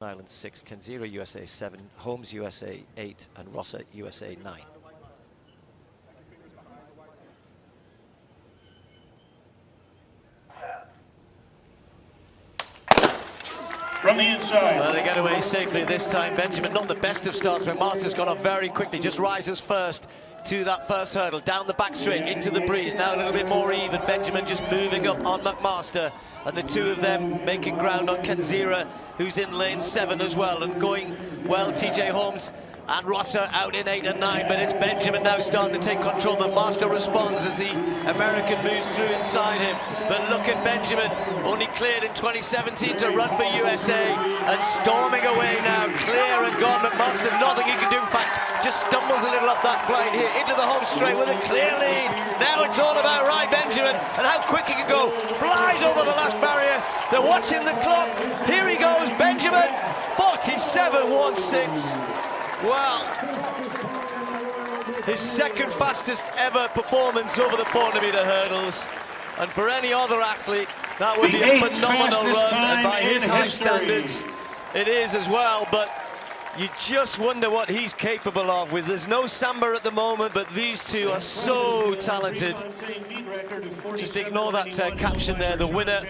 Ireland 6, Kenzira USA 7, Holmes USA 8, and Rosser USA 9. From the inside. Well, they get away safely this time. Benjamin, not the best of starts, but McMaster's gone off very quickly, just rises first to that first hurdle, down the back straight into the breeze. Now a little bit more even. Benjamin just moving up on McMaster, and the two of them making ground on Kenzira, who's in lane 7 as well, and going well. TJ Holmes and Rosser out in 8 and 9, but it's Benjamin now starting to take control. McMaster responds as the American moves through inside him. But look at Benjamin, only cleared in 2017 to run for USA, and storming away now, clear and gone. McMaster, nothing he can do. In fact, just stumbles a little off that flight here into the home straight with a clear lead. Now it's all about Benjamin and how quick he can go. Flies over the last barrier. They're watching the clock. Here he goes, Benjamin, 47.16. Well, his second fastest ever performance over the 400-meter hurdles, and for any other athlete that would be a phenomenal run, and by his high standards it is as well. But you just wonder what he's capable of. There's no Samba at the moment, but these two are so talented. Just ignore that caption there. The winner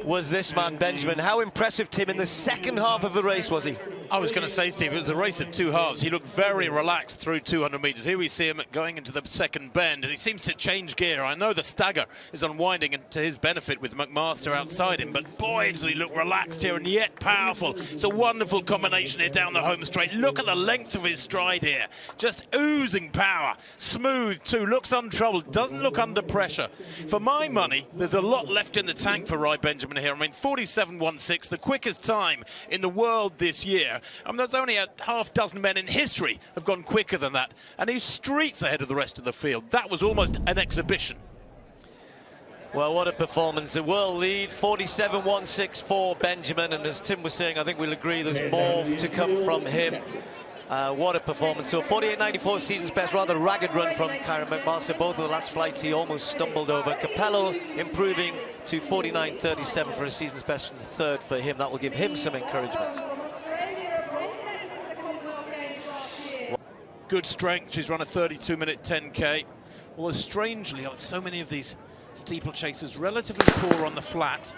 was this man, Benjamin. How impressive, Tim, in the second half of the race was he? I was going to say, Steve, it was a race at two halves. He looked very relaxed through 200 metres. Here we see him going into the second bend, and he seems to change gear. I know the stagger is unwinding to his benefit with McMaster outside him, but boy, does he look relaxed here and yet powerful. It's a wonderful combination here down the home straight. Look at the length of his stride here. Just oozing power. Smooth, too. Looks untroubled. Doesn't look under pressure. For my money, there's a lot left in the tank for Benjamin here. I mean, 47.16, the quickest time in the world this year. There's only a half dozen men in history have gone quicker than that, and he's streets ahead of the rest of the field. That was almost an exhibition. Well, what a performance. The world lead, 47.16 for Benjamin, and as Tim was saying, I think we'll agree there's more to come from him. What a performance. So 48.94 season's best, rather ragged run from Kyron McMaster. Both of the last flights he almost stumbled over. Capello improving to 49.37 for a season's best from the third for him. That will give him some encouragement. Good strength. She's run a 32-minute 10K. Although strangely, like so many of these steeplechasers, relatively poor on the flat.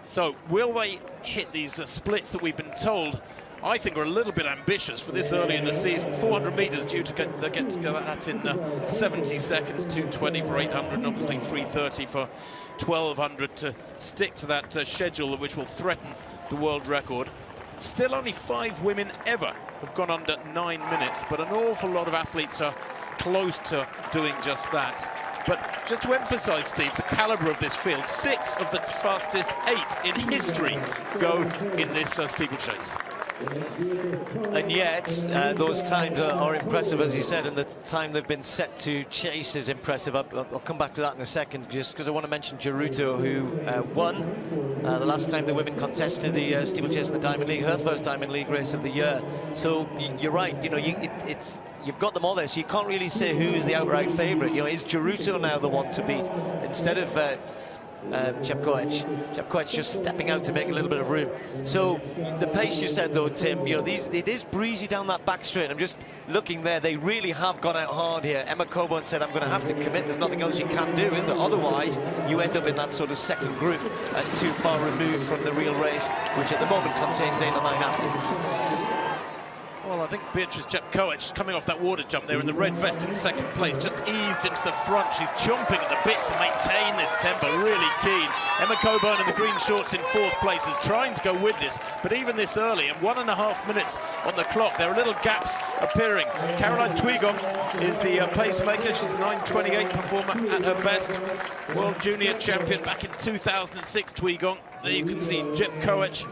So will they hit these splits that we've been told, I think, are a little bit ambitious for this early in the season? 400 metres due to get together. That's in 70 seconds, 2:20 for 800, and obviously 3:30 for 1200 to stick to that schedule, which will threaten the world record. Still only 5 women ever have gone under 9 minutes, but an awful lot of athletes are close to doing just that. But just to emphasize, Steve, the caliber of this field, 6 of the fastest 8 in history go in this steeplechase. And yet, those times are impressive, as you said, and the time they've been set to chase is impressive. I'll come back to that in a second, just because I want to mention Geruto, who won the last time the women contested the steeplechase in the Diamond League, her first Diamond League race of the year. So you're right, you know, you've got them all there, so you can't really say who is the outright favourite. You know, is Geruto now the one to beat instead of Jepkoech just stepping out to make a little bit of room. So the pace you said though, Tim, you know, it is breezy down that back straight. I'm just looking there, they really have gone out hard here. Emma Coburn said, I'm going to have to commit, there's nothing else you can do, is there? Otherwise you end up in that sort of second group and too far removed from the real race, which at the moment contains 8 or 9 athletes. Well, I think Beatrice Jepkoech, coming off that water jump there in the red vest in second place, just eased into the front. She's jumping at the bit to maintain this tempo, really keen. Emma Coburn in the green shorts in 4th place is trying to go with this, but even this early, and 1.5 minutes on the clock, there are little gaps appearing. Caroline Twigong is the pacemaker. She's a 9:28 performer at her best. World Junior Champion back in 2006, Twigong. There you can see Jepkoech,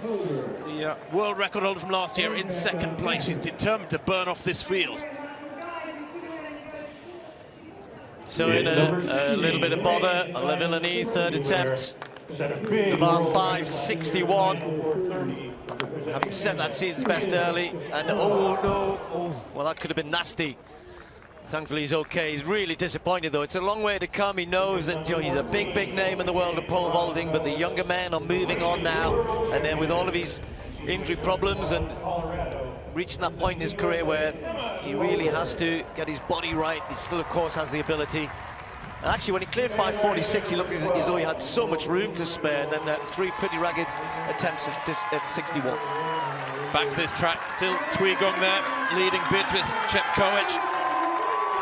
the world record holder from last year, in second place. She's determined to burn off this field. So in a little bit of bother, La Villani, third attempt. About 5:61. Having set that season's best early, and oh no, well that could have been nasty. Thankfully he's okay. He's really disappointed though. It's a long way to come. He knows that, you know, he's a big name in the world of pole vaulting, but the younger men are moving on now, and then with all of his injury problems and reaching that point in his career where he really has to get his body right. He still, of course, has the ability. And actually, when he cleared 5:46, he looked as though he had so much room to spare, and then 3 pretty ragged attempts at 61. Back to this track, still Tweegong there, leading Beatrice Chepkoech.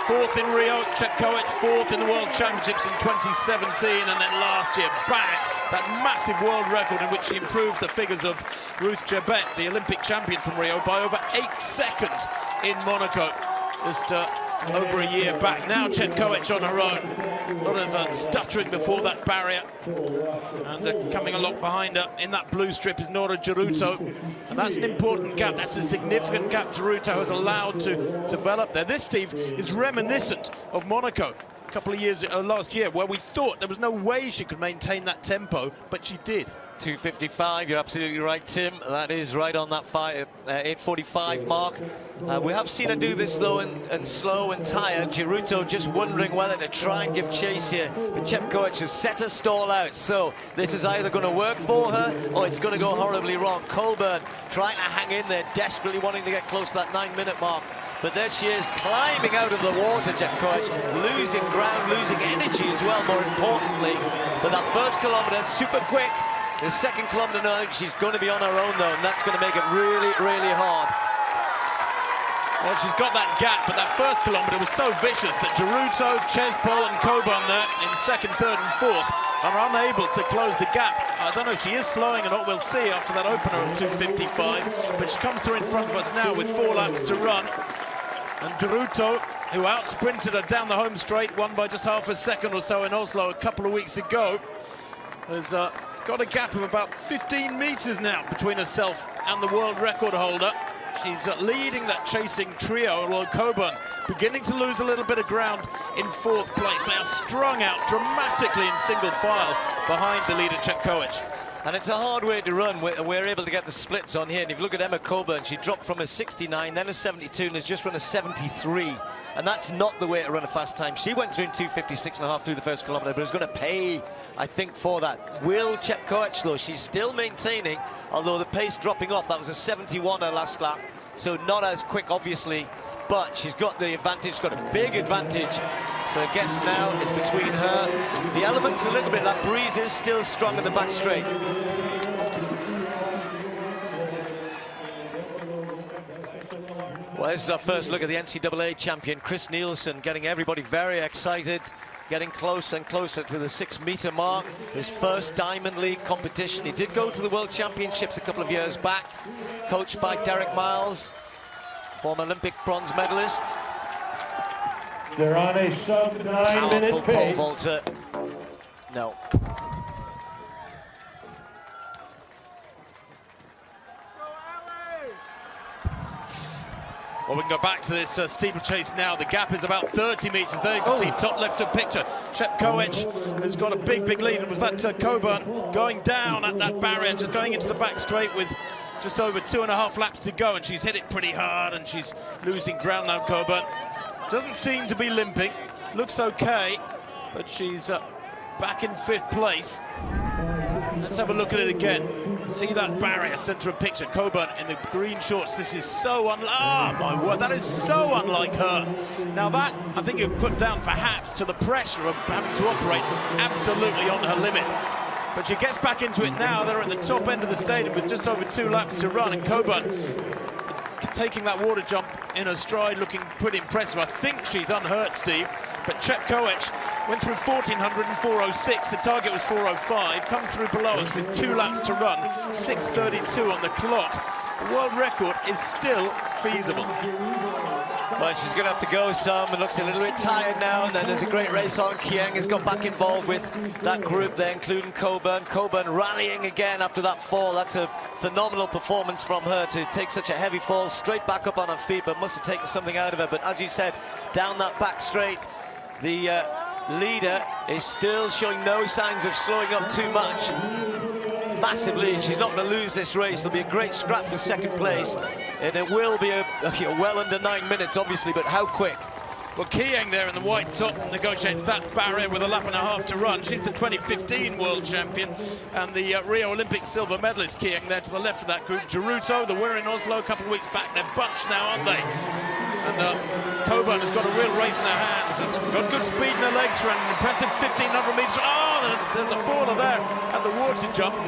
4th in Rio, Chepkoech 4th in the World Championships in 2017, and then last year, bang, that massive world record in which she improved the figures of Ruth Jebet, the Olympic champion from Rio, by over 8 seconds in Monaco. Just over a year back. Now Chepkoech on her own. A lot of stuttering before that barrier. And coming along behind her in that blue strip is Nora Geruto. And that's an important gap. That's a significant gap Geruto has allowed to develop there. This, Steve, is reminiscent of Monaco. A couple of years last year, where we thought there was no way she could maintain that tempo, but she did. 2:55, you're absolutely right, Tim. That is right on that 8:45 mark. We have seen her do this, though, and slow and tired. Geruto just wondering whether to try and give chase here. But Chepkoech has set her stall out, so this is either going to work for her or it's going to go horribly wrong. Coburn trying to hang in there, desperately wanting to get close to that 9-minute mark. But there she is, climbing out of the water, Chepkoech, losing ground, losing energy as well, more importantly. But that first kilometre, super quick. The second kilometre now, she's going to be on her own, though, and that's going to make it really, really hard. Well, she's got that gap, but that first kilometre was so vicious that Geruto, Chespol and Coburn there in 2nd, 3rd and 4th are unable to close the gap. I don't know if she is slowing or not, we'll see after that opener of 2:55, but she comes through in front of us now with 4 laps to run. And Geruto, who out-sprinted her down the home straight, won by just half a second or so in Oslo a couple of weeks ago, has got a gap of about 15 metres now between herself and the world record holder. She's leading that chasing trio, while Coburn beginning to lose a little bit of ground in 4th place. They are strung out dramatically in single file behind the leader Chepkoech. And it's a hard way to run. We're able to get the splits on here. And if you look at Emma Coburn, she dropped from a 69, then a 72, and has just run a 73. And that's not the way to run a fast time. She went through in 2:56.5 through the first kilometre, but is going to pay, I think, for that. Will Chepkoech, though, she's still maintaining, although the pace dropping off. That was a 71 her last lap, so not as quick, obviously, but she's got the advantage, she's got a big advantage. So I guess now it's between her, the elements a little bit. That breeze is still strong in the back straight. Well, this is our first look at the NCAA champion, Chris Nielsen, getting everybody very excited, getting closer and closer to the 6-metre mark. His first Diamond League competition. He did go to the World Championships a couple of years back, coached by Derek Miles, former Olympic bronze medalist. They're on a sub-9-minute Powerful pole vaulter. No. Well, we can go back to this steeplechase now. The gap is about 30 metres. There you can see top left of picture. Chepkoech has got a big, big lead. And was that Coburn going down at that barrier, just going into the back straight with just over 2.5 laps to go. And she's hit it pretty hard, and she's losing ground now, Coburn. Doesn't seem to be limping. Looks okay, but she's back in 5th place. Let's have a look at it again. See that barrier, centre of picture. Coburn in the green shorts. This is so my word, that is so unlike her. Now that, I think you can put down perhaps to the pressure of having to operate absolutely on her limit. But she gets back into it now. They're at the top end of the stadium with just over 2 laps to run, and Coburn taking that water jump in her stride, looking pretty impressive. I think she's unhurt, Steve, but Chepkoech went through 1400 and 4:06. The target was 4:05. Come through below us with 2 laps to run, 6:32 on the clock. The world record is still feasible. Well, she's going to have to go some. It looks a little bit tired now, and then there's a great race on. Kieng has got back involved with that group there, including Coburn. Coburn rallying again after that fall. That's a phenomenal performance from her to take such a heavy fall, straight back up on her feet, but must have taken something out of her. But as you said, down that back straight, the leader is still showing no signs of slowing up too much. Massive lead. She's not going to lose this race. There'll be a great scrap for 2nd place, and it will be well under 9 minutes, obviously, but how quick? Well, Kieng there in the white top negotiates that barrier with a lap and a half to run. She's the 2015 world champion and the Rio Olympic silver medalist. Kieng there to the left of that group. Geruto, the winner in Oslo a couple of weeks back. They're bunched now, aren't they? And Coburn has got a real race in her hands. She's got good speed in her legs for an impressive 1,500 metres. Oh, there's a faller there at the water jump.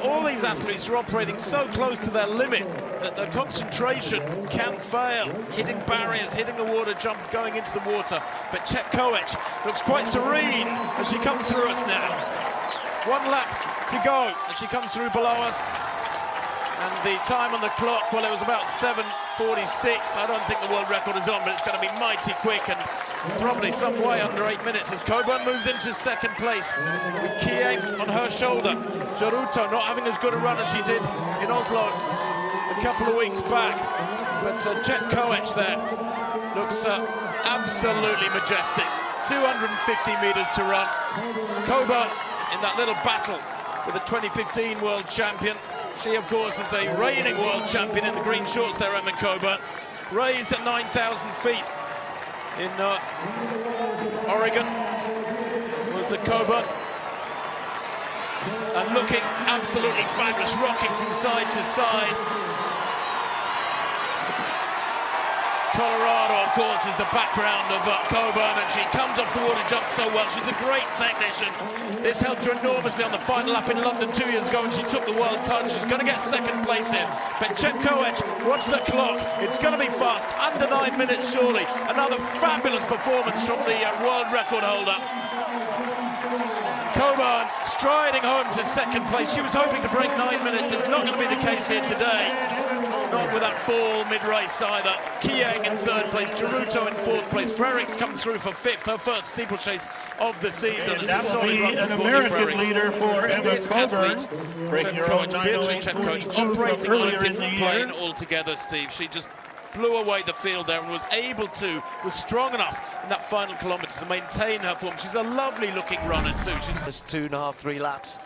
All these athletes are operating so close to their limit that the concentration can fail. Hitting barriers, hitting the water jump, going into the water. But Chepkoech looks quite serene as she comes through us now. 1 lap to go as she comes through below us. And the time on the clock, well, it was about 7:46. I don't think the world record is on, but it's going to be mighty quick and probably some way under 8 minutes as Coburn moves into second place with Kieng on her shoulder. Geruto not having as good a run as she did in Oslo a couple of weeks back. But Chepkoech there looks absolutely majestic. 250 metres to run. Coburn in that little battle with the 2015 world champion. She, of course, is the reigning world champion in the green shorts there, Emma Coburn. Raised at 9,000 feet in Oregon was a Coburn. And looking absolutely fabulous, rocking from side to side. Colorado, of course, is the background of Coburn, and she comes off the water jump so well. She's a great technician. This helped her enormously on the final lap in London 2 years ago when she took the world title. She's going to get second place here. But Chepkoech, watch the clock. It's going to be fast, under 9 minutes surely. Another fabulous performance from the world record holder. Coburn striding home to second place. She was hoping to break 9 minutes. It's not going to be the case here today. Not with that fall mid-race either. Kieng in third place, Geruto in fourth place. Frerichs comes through for fifth, her first steeplechase of the season. And that will be an American leader for Emma Coburn. Beatrice Chepkoech, operating on a different plane altogether, Steve. She just blew away the field there and was strong enough in that final kilometre to maintain her form. She's a lovely looking runner too. She's just 2.5, 3 laps.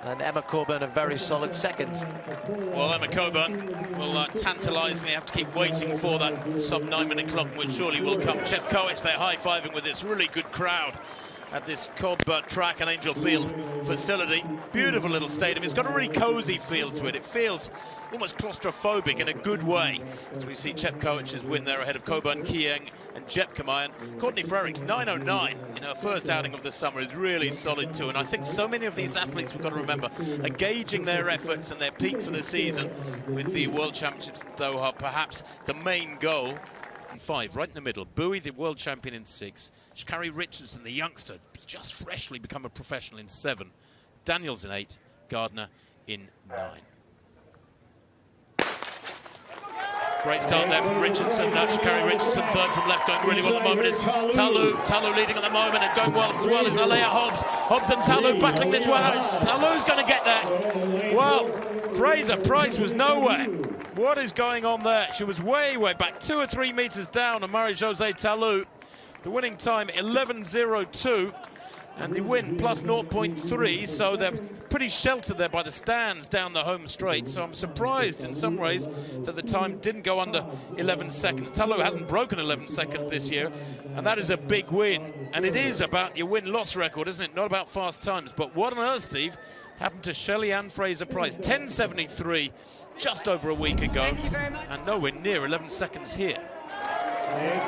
And Emma Coburn a very solid second. Well, Emma Coburn will tantalisingly have to keep waiting for that sub-9 minute clock, which surely will come. Chepkoech, they're high-fiving with this really good crowd at this Cobb track and Angel Field facility. Beautiful little stadium. It's got a really cosy feel to it. It feels almost claustrophobic in a good way. As we see Chepkoech's win there ahead of Coburn, Kieng and Jep Kamayan. Courtney Frerichs, 9:09 in her first outing of the summer is really solid too. And I think so many of these athletes, we've got to remember, are gauging their efforts and their peak for the season with the World Championships in Doha, perhaps the main goal. In 5, right in the middle, Bowie, the world champion in 6, Sha'Carri Richardson, the youngster, just freshly become a professional in 7, Daniels in 8, Gardner in 9. Great start there from Richardson. Sha'Carri Richardson third from left, going really well at the moment is Talu. Talu leading at the moment and going well as well is Alea Hobbs. Hobbs and Talu battling this one out. Talu's going to get there. Well, Fraser Price was nowhere. What is going on there? She was way back, 2 or 3 metres down on Marie-Josée Talu. The winning time 11:02 and the win plus 0.3, so they're pretty sheltered there by the stands down the home straight. So I'm surprised in some ways that the time didn't go under 11 seconds. Talu hasn't broken 11 seconds this year, and that is a big win. And it is about your win-loss record, isn't it? Not about fast times. But what on earth, Steve, happened to Shelly-Ann Fraser-Pryce? 10:73 just over a week ago, and nowhere near 11 seconds here.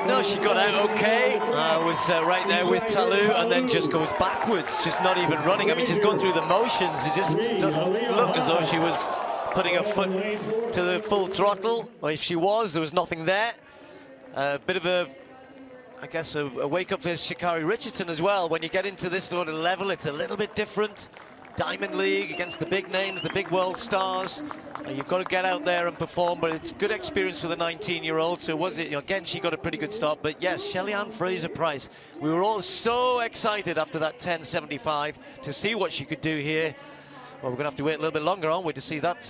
No, she got out okay, was right there with Talu, and then just goes backwards, just not even running. I mean, she's gone through the motions. It just doesn't look as though she was putting her foot to the full throttle. Or if she was, there was nothing there. A bit of a, I guess, a wake-up for Sha'Carri Richardson as well. When you get into this sort of level, it's a little bit different. Diamond League against the big names, the big world stars. You've got to get out there and perform, but it's good experience for the 19-year-old. So was it, again, she got a pretty good start. But yes, Shelly-Ann Fraser-Pryce. We were all so excited after that 10:75 to see what she could do here. Well, we're going to have to wait a little bit longer, aren't we, to see that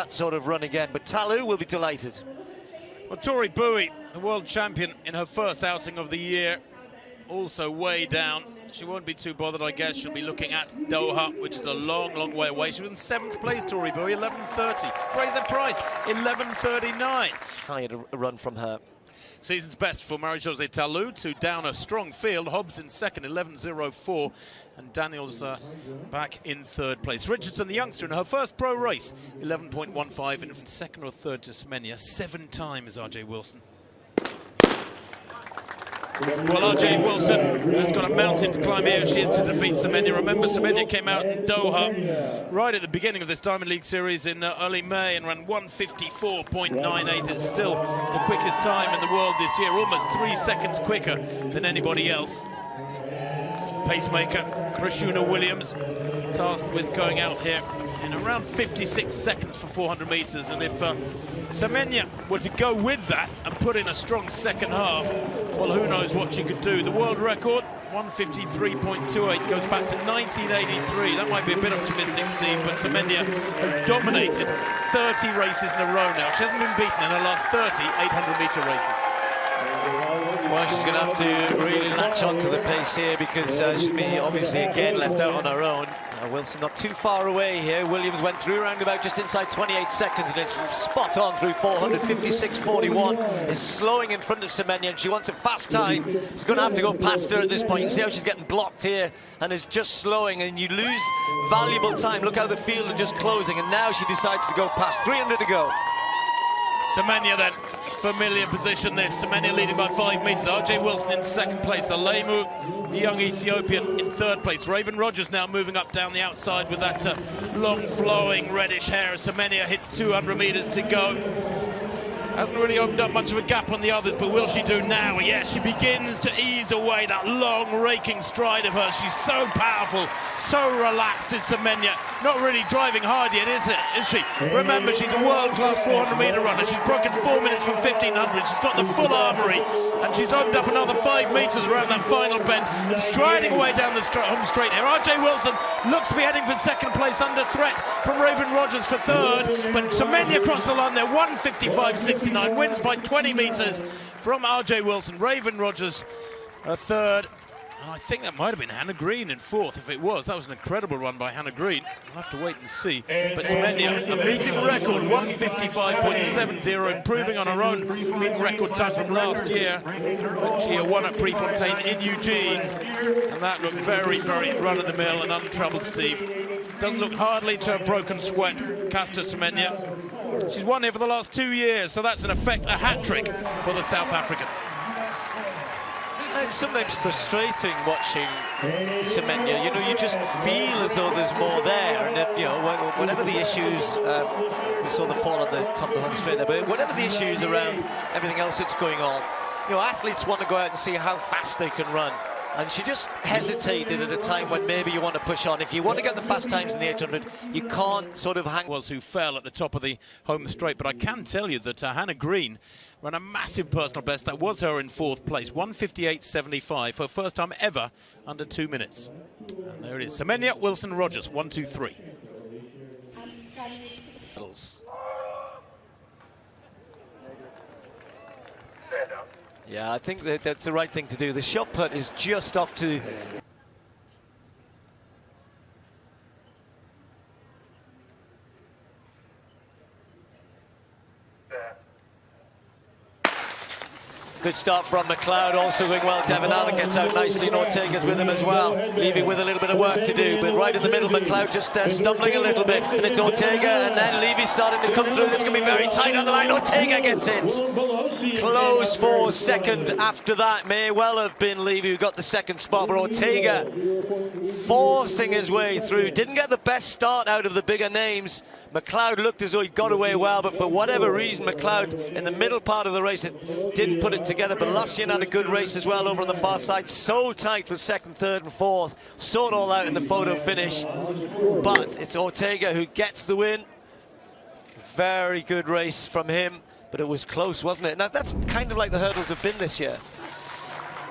sort of run again. But Talu will be delighted. Well, Tori Bowie, the world champion in her first outing of the year, also way down. She won't be too bothered, I guess. She'll be looking at Doha, which is a long way away. She was in 7th place, Tori Bowie, 11:30. Fraser-Pryce, 11:39. Higher a run from her. Season's best for Marie-José Talou to down a strong field. Hobbs in second, 11.04, and Daniels back in third place. Richardson, the youngster, in her first pro race, 11.15, and from second or third to Semenya, 7 times RJ Wilson. Well, RJ Wilson has got a mountain to climb here. She is to defeat Semenya. Remember, Semenya came out in Doha right at the beginning of this Diamond League series in early May and ran 1:54.98. It's still the quickest time in the world this year, almost 3 seconds quicker than anybody else. Pacemaker, Krishuna Williams, tasked with going out here in around 56 seconds for 400 meters. And if Semenya were to go with that and put in a strong second half, well, who knows what she could do. The world record, 1:53.28, goes back to 1983. That might be a bit optimistic, Steve, but Semenya has dominated 30 races in a row now. She hasn't been beaten in her last 30 800-meter races. Well, she's going to have to really latch on to the pace here because she'll be obviously again left out on her own. Wilson not too far away here. Williams went through around about just inside 28 seconds and it's spot on through 400. 56.41 is slowing in front of Semenya and she wants a fast time. She's going to have to go past her at this point. You can see how she's getting blocked here and is just slowing, and you lose valuable time. Look how the field are just closing, and now she decides to go past. 300 to go. Semenya then, familiar position this. Semenya leading by 5 meters. RJ Wilson in second place. Alemu, the young Ethiopian, in third place. Raven Rogers now moving up down the outside with that long flowing reddish hair as Semenya hits 200 meters to go. Hasn't really opened up much of a gap on the others, but will she do now? Yes, she begins to ease away that long raking stride of hers. She's so powerful, so relaxed is Semenya. Not really driving hard yet, is she? Remember, she's a world-class 400-meter runner. She's broken 4 minutes from 1500. She's got the full armory, and she's opened up another 5 meters around that final bend, and striding away down the home straight here. RJ Wilson looks to be heading for second place, under threat from Raven Rogers for third, but Semenya across the line there, 1:55.69, wins by 20 meters from RJ Wilson. Raven Rogers third, and I think that might have been Hannah Green in fourth. If it was, that was an incredible run by Hannah Green. We'll have to wait and see. But Semenya, a meeting record, 1:55.70, improving on her own meeting record time from last year. She won at Prefontaine in Eugene, and that looked very, very run-of-the-mill and untroubled, Steve. Doesn't look hardly to have broken sweat, Caster Semenya. She's won here for the last 2 years, so that's in effect a hat-trick for the South African. It's sometimes frustrating watching Semenya. You know, you just feel as though there's more there, and that, you know, whatever the issues, we saw the fall on the top of the home straight there, but whatever the issues around everything else that's going on, you know, athletes want to go out and see how fast they can run. And she just hesitated at a time when maybe you want to push on. If you want to get the fast times in the 800, you can't sort of hang. Was who fell at the top of the home straight, but I can tell you that Hannah Green ran a massive personal best. That was her in fourth place, 1:58.75, her first time ever under 2 minutes. And there it is, Semenya, Wilson, Rogers, 1, 2, 3. Yeah, I think that's the right thing to do. The shot put is just off to... Good start from McLeod, also going well. Devon Allen gets out nicely, and Ortega's with him as well, leaving with a little bit of work to do. But right in the middle, McLeod just stumbling a little bit, and it's Ortega, and then Levy's starting to come through. This is going to be very tight on the line. Ortega gets it. Close for second after that. May well have been Levy who got the second spot, but Ortega forcing his way through. Didn't get the best start out of the bigger names. McLeod looked as though he got away well, but for whatever reason, McLeod in the middle part of the race didn't put it together. But Lucian had a good race as well over on the far side. So tight for second, third and fourth. Saw it all out in the photo finish. But it's Ortega who gets the win. Very good race from him, but it was close, wasn't it? Now that's kind of like the hurdles have been this year.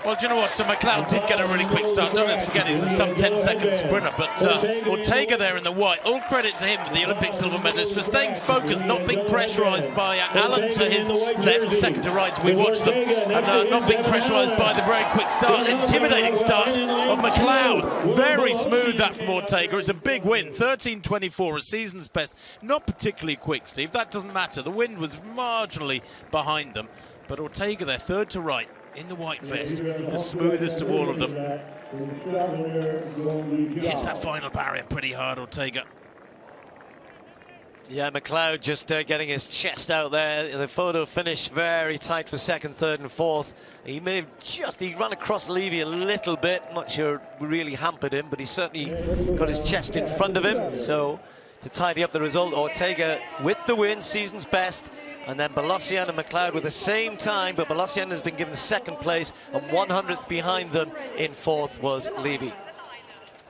Well, do you know what? So McLeod did get a really quick start. Don't let's forget he's a sub-10-second sprinter. But Ortega there in the white. All credit to him, the Olympic silver medalist, for staying focused, not being pressurised by Allen to his left, second to right. We watched them, and not being pressurised by the very quick start, intimidating start of McLeod. Very smooth that from Ortega. It's a big win, 13.24, a season's best. Not particularly quick, Steve. That doesn't matter. The wind was marginally behind them, but Ortega there, third to right, in the white vest, the smoothest of all of them. Hits that final barrier pretty hard, Ortega. Yeah, McLeod just getting his chest out there. The photo finish very tight for second, third and fourth. He may have he ran across Levy a little bit. Not sure it really hampered him, but he certainly got his chest in front of him. So to tidy up the result, Ortega with the win, season's best. And then Balassian and McLeod with the same time, but Balassian has been given second place, and 100th behind them in fourth was Levy.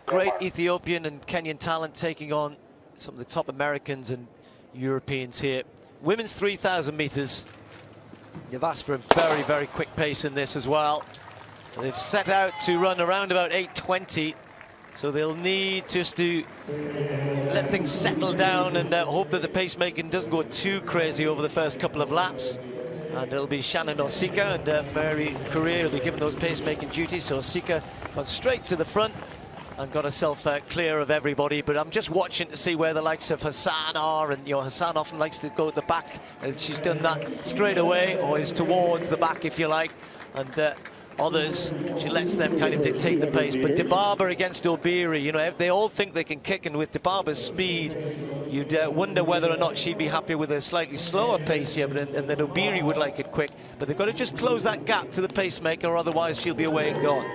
Great Ethiopian and Kenyan talent taking on some of the top Americans and Europeans here. Women's 3,000 meters. They've asked for a very, very quick pace in this as well. They've set out to run around about 8:20. So they'll need just to let things settle down and hope that the pacemaking doesn't go too crazy over the first couple of laps. And it'll be Shannon Osika and Mary Correa will be given those pacemaking duties. So Osika got straight to the front and got herself clear of everybody. But I'm just watching to see where the likes of Hassan are. And Hassan often likes to go at the back. And she's done that straight away, or is towards the back, if you like. And others, she lets them kind of dictate the pace. But Dibaba against Obiri, they all think they can kick, and with Dibaba's speed, you'd wonder whether or not she'd be happy with a slightly slower pace here, and that Obiri would like it quick. But they've got to just close that gap to the pacemaker, or otherwise she'll be away and gone.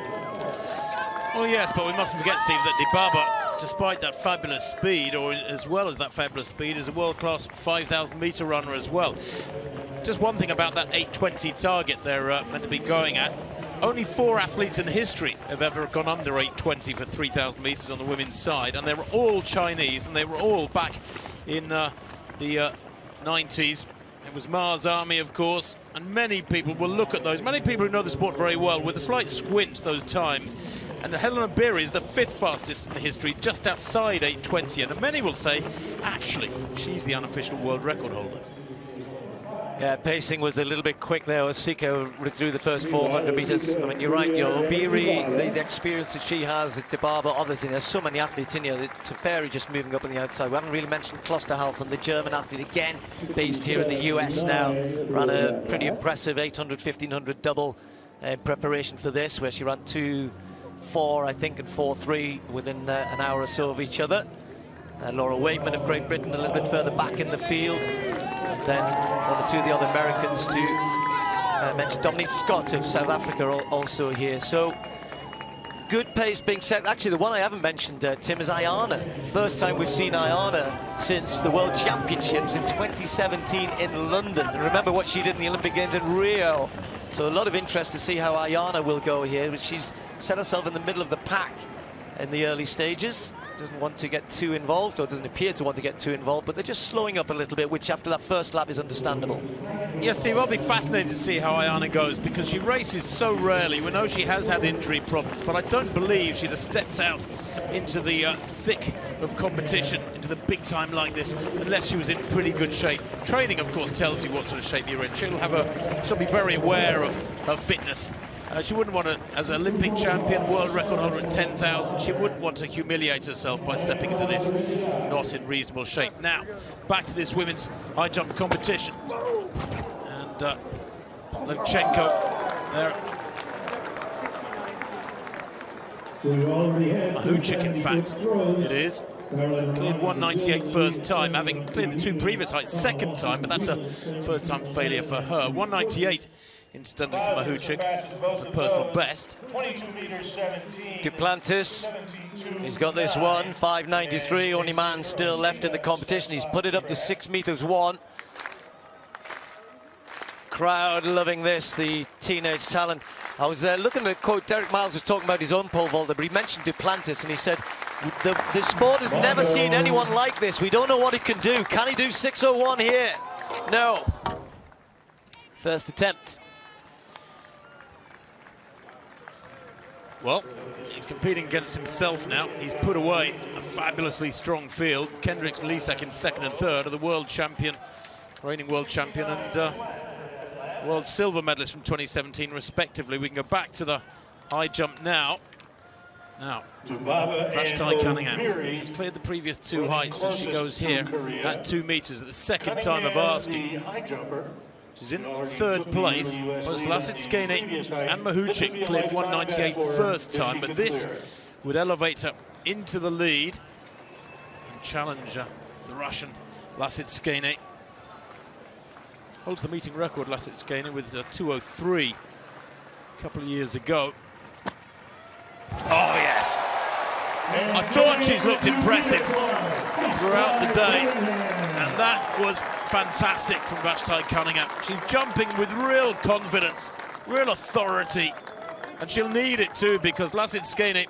Well, yes, but we mustn't forget, Steve, that Dibaba, despite that fabulous speed, or as well as that fabulous speed, is a world-class 5,000-metre runner as well. Just one thing about that 8:20 target they're meant to be going at. Only 4 athletes in history have ever gone under 8:20 for 3,000 metres on the women's side, and they were all Chinese, and they were all back in the 90s. It was Mars Army, of course, and many people will look at those. Many people who know the sport very well with a slight squint those times. And Helen Obiri is the 5th fastest in history, just outside 8:20, and many will say, actually, she's the unofficial world record holder. Yeah, pacing was a little bit quick there. Osika through the first 400 metres. I mean, you're right, Obiri, the experience that she has, Dibaba, others, there's so many athletes in here. Teferi just moving up on the outside. We haven't really mentioned Klosterhalfen, the German athlete, again, based here in the US now. Ran a pretty impressive 800, 1500 double in preparation for this, where she ran 2:4, I think, and 4:3 within an hour or so of each other. Laura Waitman of Great Britain a little bit further back in the field. Then one or two of the other Americans to mention. Dominique Scott of South Africa also here. So good pace being set. Actually, the one I haven't mentioned, Tim, is Ayana. First time we've seen Ayana since the World Championships in 2017 in London. And remember what she did in the Olympic Games in Rio. So a lot of interest to see how Ayana will go here. But she's set herself in the middle of the pack in the early stages. Doesn't want to get too involved, or doesn't appear to want to get too involved, but they're just slowing up a little bit, which after that first lap is understandable. Yes, Steve, I'll be fascinated to see how Ayana goes, because she races so rarely. We know she has had injury problems, but I don't believe she'd have stepped out into the thick of competition, into the big time like this, unless she was in pretty good shape. Training, of course, tells you what sort of shape you're in. She'll be very aware of her fitness. She wouldn't want to, as an Olympic champion, world record holder at 10,000, she wouldn't want to humiliate herself by stepping into this not in reasonable shape. Now, back to this women's high jump competition. And Levchenko there. Mahuchik, in fact, it is. Cleared 198 first time, having cleared the 2 previous heights second time, but that's a first time failure for her. 198 incidentally for Mahuchik. It's a personal best. Duplantis, he's got this one, 593, only man still left in the competition. He's put it up to 6 meters 1. Crowd loving this, the teenage talent. I was looking at a quote, Derek Miles was talking about his own pole vaulter, but he mentioned Duplantis, and he said, the sport has never seen anyone like this. We don't know what he can do. Can he do 6:01 here? No. First attempt. Well, he's competing against himself now. He's put away a fabulously strong field. Kendricks Lisak in second and third are the world champion, reigning world champion, and world silver medalist from 2017 respectively. We can go back to the high jump now. Now, Vashti Cunningham has cleared the previous two heights, and she goes here at 2 meters at the second time of asking. She's in third place. Both Lasitskene and Mahuchik cleared 198 first time, but this would elevate her into the lead and challenge the Russian Lasitskene. Holds the meeting record, Lasitskene, with 2:03 a couple of years ago. Oh, yes. I thought she's looked impressive throughout the day, and that was fantastic from Vashti Cunningham. She's jumping with real confidence, real authority, and she'll need it too, because Lasitskene,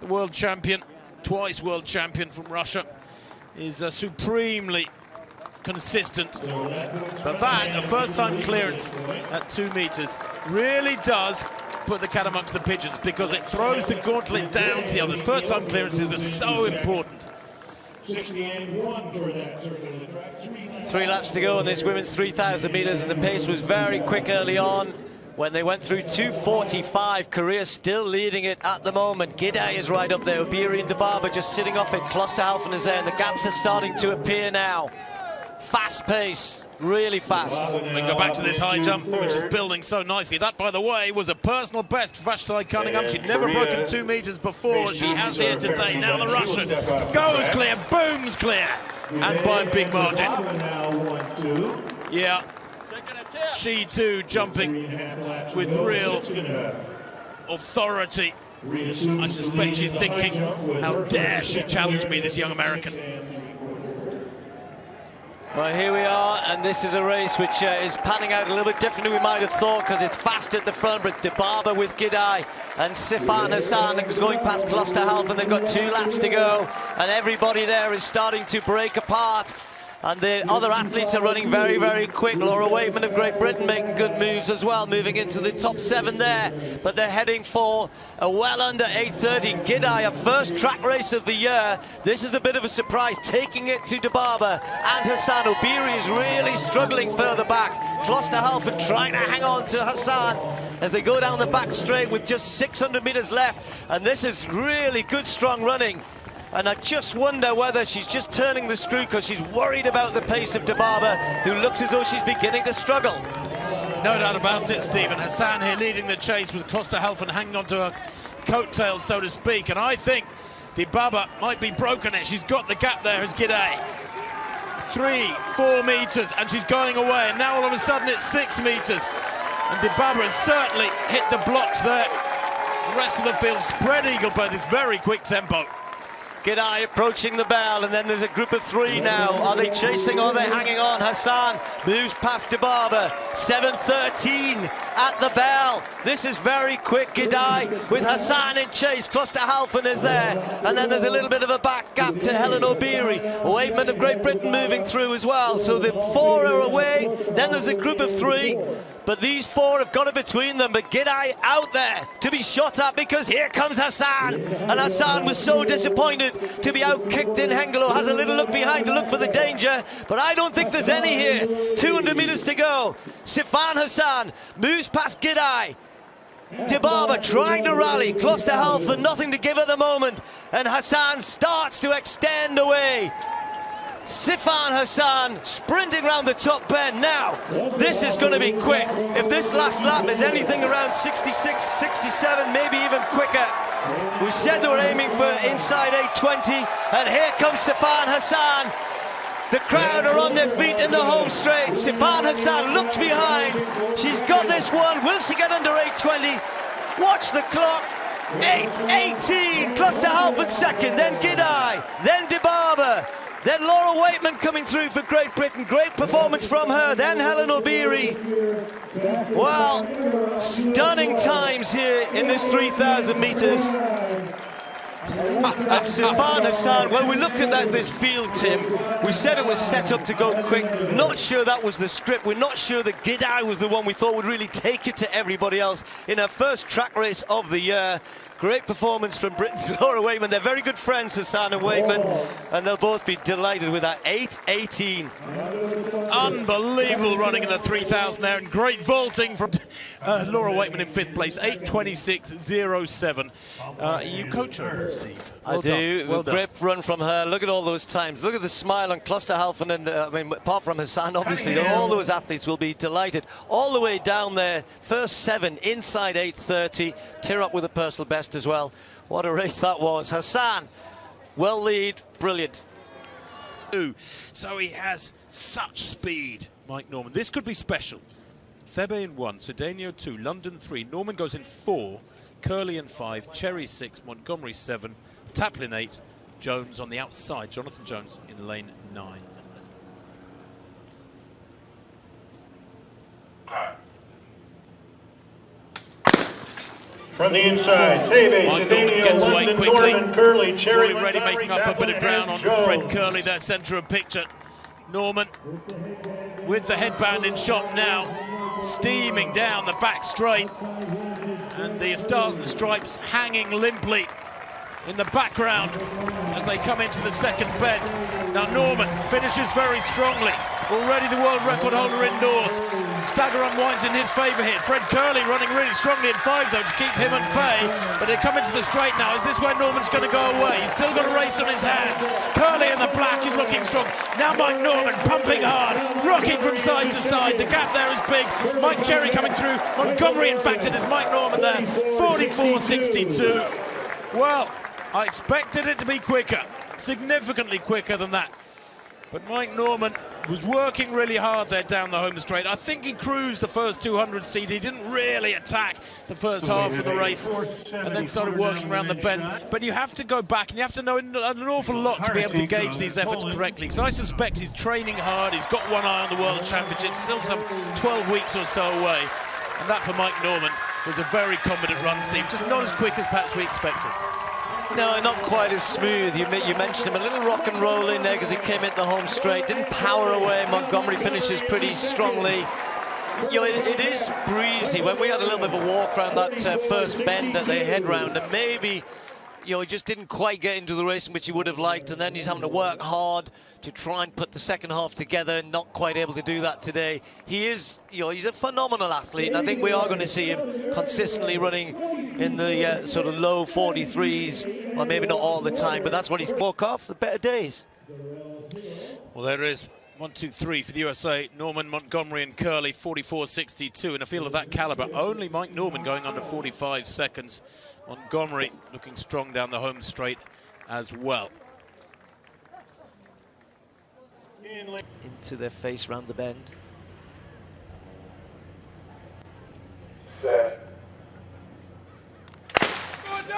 the world champion, twice world champion from Russia, is supremely consistent. But that, a first-time clearance at 2 meters, really does put the cat amongst the pigeons, because it throws the gauntlet down to the other. First-time clearances are so important. 3 laps to go on this women's 3,000 meters, and the pace was very quick early on when they went through 2:45. Korea still leading it at the moment. Gidey is right up there. Obiri and Dibaba just sitting off it. Klosterhalfen is there, and the gaps are starting to appear now. Fast pace, really fast. We can go back to this high jump, which is building so nicely. That, by the way, was a personal best for Vashti Cunningham. She'd never broken 2 meters before. She has here today. Now the Russian goes clear, booms clear, and by a big margin. Yeah, she too jumping with real authority. I suspect she's thinking, how dare she challenge me, this young American. Well, here we are, and this is a race which is panning out a little bit different than we might have thought, because it's fast at the front, but Dibaba with Gidey and Sifan Hassan is going past Klosterhalfen. They've got 2 laps to go, and everybody there is starting to break apart. And the other athletes are running very, very quick. Laura Waitman of Great Britain making good moves as well, moving into the top 7 there. But they're heading for a well under 8:30. Gidey, a first track race of the year. This is a bit of a surprise, taking it to Dibaba and Hassan. Obiri is really struggling further back. Klosterhalfen trying to hang on to Hassan as they go down the back straight with just 600 meters left. And this is really good, strong running. And I just wonder whether she's just turning the screw because she's worried about the pace of Dibaba, who looks as though she's beginning to struggle. No doubt about it, Stephen. Hassan here leading the chase with Klosterhalfen hanging on to her coattails, so to speak. And I think Dibaba might be broken it. She's got the gap there as Gidey. 3-4 meters, and she's going away. And now all of a sudden it's 6 meters. And Dibaba has certainly hit the blocks there. The rest of the field spread eagle by this very quick tempo. Gidey approaching the bell, and then there's a group of 3 now. Are they chasing or are they hanging on? Hassan moves past Dibaba. 7:13 at the bell. This is very quick. Gidey with Hassan in chase. Klosterhalfen is there, and then there's a little bit of a back gap to Helen Obiri. Waitman of Great Britain moving through as well. So the 4 are away. Then there's a group of 3. But these 4 have got it between them. But Gidey out there to be shot at, because here comes Hassan. And Hassan was so disappointed to be out-kicked in Hengelo. Has a little look behind to look for the danger. But I don't think there's any here. 200 meters to go. Sifan Hassan moves past Gidey. Dibaba trying to rally. Klosterhalfen nothing to give at the moment. And Hassan starts to extend away. Sifan Hassan sprinting around the top bend. Now, this is going to be quick. If this last lap is anything around 66, 67, maybe even quicker. We said they were aiming for inside 8:20, and here comes Sifan Hassan. The crowd are on their feet in the home straight. Sifan Hassan looked behind. She's got this one. Will she get under 8:20? Watch the clock. 8:18. Klosterhalfen second, then Gidey, then Dibaba. Then Laura Waitman coming through for Great Britain. Great performance from her. Then Helen Obiri. Well, stunning times here in this 3,000 meters. And Sifan Hassan, well, we looked at this field, Tim. We said it was set up to go quick. Not sure that was the script. We're not sure that Gidey was the one we thought would really take it to everybody else in her first track race of the year. Great performance from Britain's Laura Wakeman. They're very good friends, Hassan and Wakeman, and they'll both be delighted with that 8.18. Unbelievable running in the 3,000 there, and great vaulting from Laura Wakeman in 5th place, 8.26.07. You coach her, Steve? I do. Well done. Great run from her. Look at all those times. Look at the smile on Klosterhalfen, and I mean, apart from Hassan, obviously, all those athletes will be delighted. All the way down there, first 7 inside 8.30. Tirop with a personal best as well. What a race that was. Hassan, well lead, brilliant. So he has such speed, Mike Norman. This could be special. Thebe in 1, Cedeno 2, London 3, Norman goes in 4, Curley in 5, Cherry 6, Montgomery 7, Taplin 8, Jones on the outside, Jonathan Jones in lane 9. From the inside, Thebe, Mike Norman Cedeno, gets away London, quickly. Norman, Curley, Cherry, Fully ready, Montgomery, making up a bit of ground on Jones. Fred Curley, their centre of picture. Norman with the headband in shot now, steaming down the back straight, and the Stars and Stripes hanging limply in the background as they come into the second bend. Now Norman finishes very strongly, already the world record holder indoors. Stagger unwinds in his favour here. Fred Curley running really strongly in 5 though to keep him at bay, but they come into the straight now. Is this where Norman's going to go away? He's still got a race on his hands. Curley in the black is looking strong. Now Mike Norman pumping hard, rocking from side to side. The gap there is big. Mike Cherry coming through. Montgomery, in fact, it is Mike Norman there. 44.62. Well, I expected it to be quicker, significantly quicker than that. But Mike Norman was working really hard there down the home straight. I think he cruised the first 200 seat. He didn't really attack the first half of the race and then started working around the bend. But you have to go back and you have to know an awful lot to be able to gauge these efforts correctly. Because I suspect he's training hard. He's got one eye on the World Championship, still some 12 weeks or so away. And that for Mike Norman was a very competent run, Steve. Just not as quick as perhaps we expected. No, not quite as smooth. You mentioned him, a little rock and roll in there because he came into the home straight, didn't power away. Montgomery finishes pretty strongly. You know, it is breezy. When we had a little bit of a walk around that first bend at the head round, and maybe, you know, he just didn't quite get into the race in which he would have liked, and then he's having to work hard to try and put the second half together, and not quite able to do that today. He is, you know, he's a phenomenal athlete, and I think we are going to see him consistently running in the sort of low 43s, or maybe not all the time, but that's what he's woke off the better days. Well, there is 1, 2, 3 for the USA. Norman, Montgomery and Curley, 44.62. In a field of that calibre, only Mike Norman going under 45 seconds. Montgomery looking strong down the home straight as well. Into their face round the bend.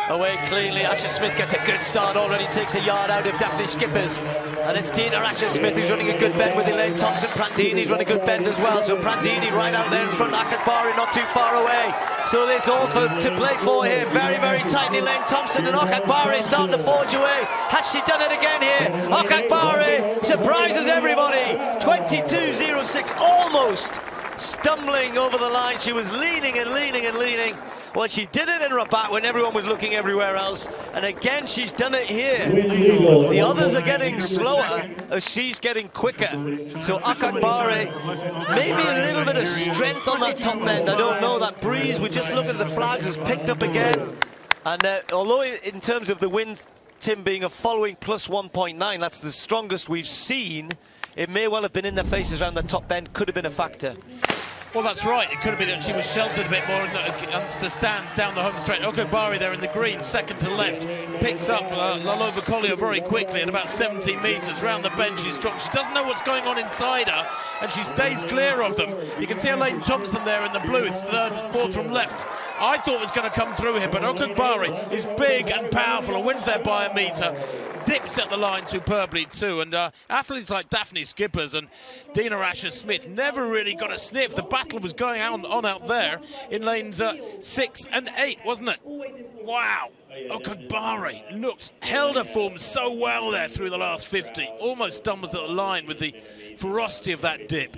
Away cleanly, Asher Smith gets a good start already, takes a yard out of Daphne Skippers. And it's Dina Asher Smith who's running a good bend with Elaine Thompson. Prandini's running a good bend as well, so Prandini right out there in front, Akatbari not too far away. So it's all to play for here, very, very tightly. Elaine Thompson and Akatbari starting to forge away. Has she done it again here? Akatbari surprises everybody, 22.06, almost stumbling over the line. She was leaning and leaning and leaning. Well, she did it in Rabat when everyone was looking everywhere else, and again she's done it here. The others are getting slower as she's getting quicker. So Akatbari, maybe a little bit of strength on that top end. I don't know. That breeze, we just look at the flags, has picked up again. And although in terms of the wind, Tim, being a following plus 1.9, that's the strongest we've seen. It may well have been in their faces around the top bend, could have been a factor. Well, that's right. It could have been that she was sheltered a bit more in the stands down the home straight. Okobari there in the green, second to left, picks up Lalova Collier very quickly at about 17 metres round the bend. She's strong. She doesn't know what's going on inside her, and she stays clear of them. You can see Elaine Thompson there in the blue, third, fourth from left. I thought was going to come through here, but Okobari is big and powerful and wins there by a metre. Dips at the line superbly too, and athletes like Daphne Skippers and Dina Asher Smith never really got a sniff. The battle was going on out there in lanes 6 and 8, wasn't it? Wow, Okobari held her form so well there through the last 50, almost stumbles at the line with the ferocity of that dip.